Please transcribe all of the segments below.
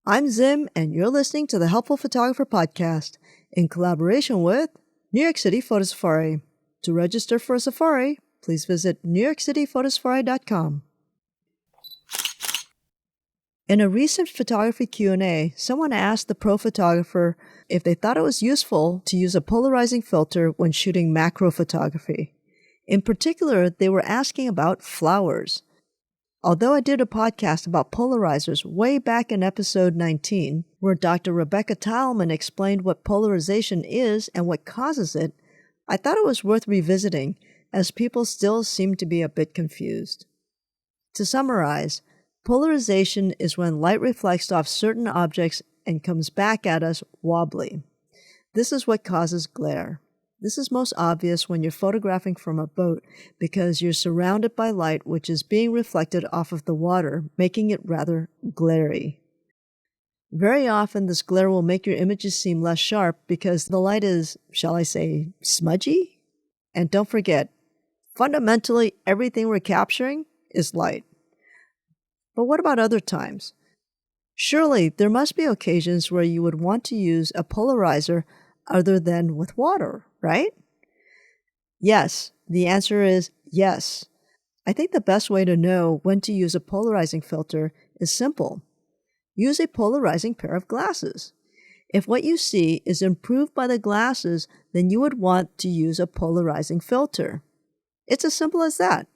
I'm Zim, and you're listening to the Helpful Photographer Podcast in collaboration with New York City Photo Safari. To register for a safari, please visit newyorkcityphotosafari.com. In a recent photography Q&A, someone asked the pro photographer if they thought it was useful to use a polarizing filter when shooting macro photography. In particular, they were asking about flowers. Although I did a podcast about polarizers way back in episode 19, where Dr. Rebecca Talman explained what polarization is and what causes it, I thought it was worth revisiting, as people still seem to be a bit confused. To summarize, polarization is when light reflects off certain objects and comes back at us wobbly. This is what causes glare. This is most obvious when you're photographing from a boat because you're surrounded by light which is being reflected off of the water, making it rather glary. Very often this glare will make your images seem less sharp because the light is, shall I say, smudgy? And don't forget, fundamentally everything we're capturing is light. But what about other times? Surely there must be occasions where you would want to use a polarizer other than with water, right? Yes, the answer is yes. I think the best way to know when to use a polarizing filter is simple. Use a polarizing pair of glasses. If what you see is improved by the glasses, then you would want to use a polarizing filter. It's as simple as that.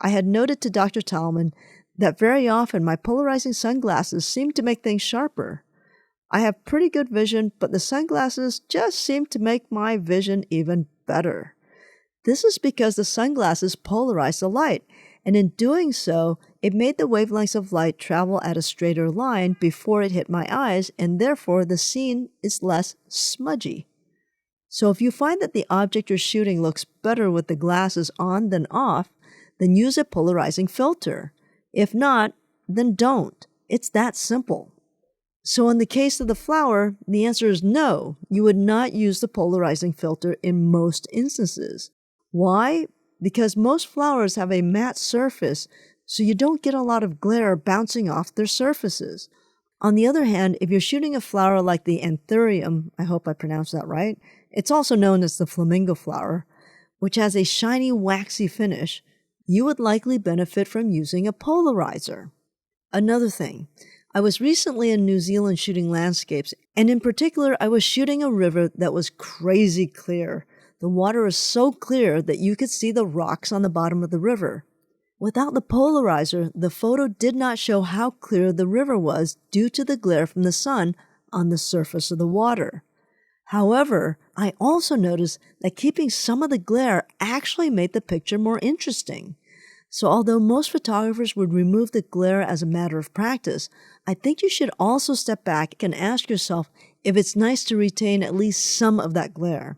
I had noted to Dr. Talman that very often my polarizing sunglasses seem to make things sharper. I have pretty good vision, but the sunglasses just seem to make my vision even better. This is because the sunglasses polarize the light, and in doing so, it made the wavelengths of light travel at a straighter line before it hit my eyes, and therefore the scene is less smudgy. So if you find that the object you're shooting looks better with the glasses on than off, then use a polarizing filter. If not, then don't. It's that simple. So in the case of the flower, the answer is no. You would not use the polarizing filter in most instances. Why? Because most flowers have a matte surface, so you don't get a lot of glare bouncing off their surfaces. On the other hand, if you're shooting a flower like the anthurium, I hope I pronounced that right, it's also known as the flamingo flower, which has a shiny, waxy finish, you would likely benefit from using a polarizer. Another thing, I was recently in New Zealand shooting landscapes, and in particular, I was shooting a river that was crazy clear. The water is so clear that you could see the rocks on the bottom of the river. Without the polarizer, the photo did not show how clear the river was due to the glare from the sun on the surface of the water. However, I also noticed that keeping some of the glare actually made the picture more interesting. So although most photographers would remove the glare as a matter of practice, I think you should also step back and ask yourself if it's nice to retain at least some of that glare.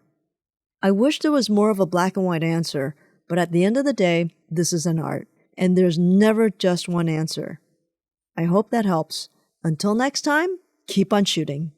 I wish there was more of a black and white answer, but at the end of the day, this is an art, and there's never just one answer. I hope that helps. Until next time, keep on shooting.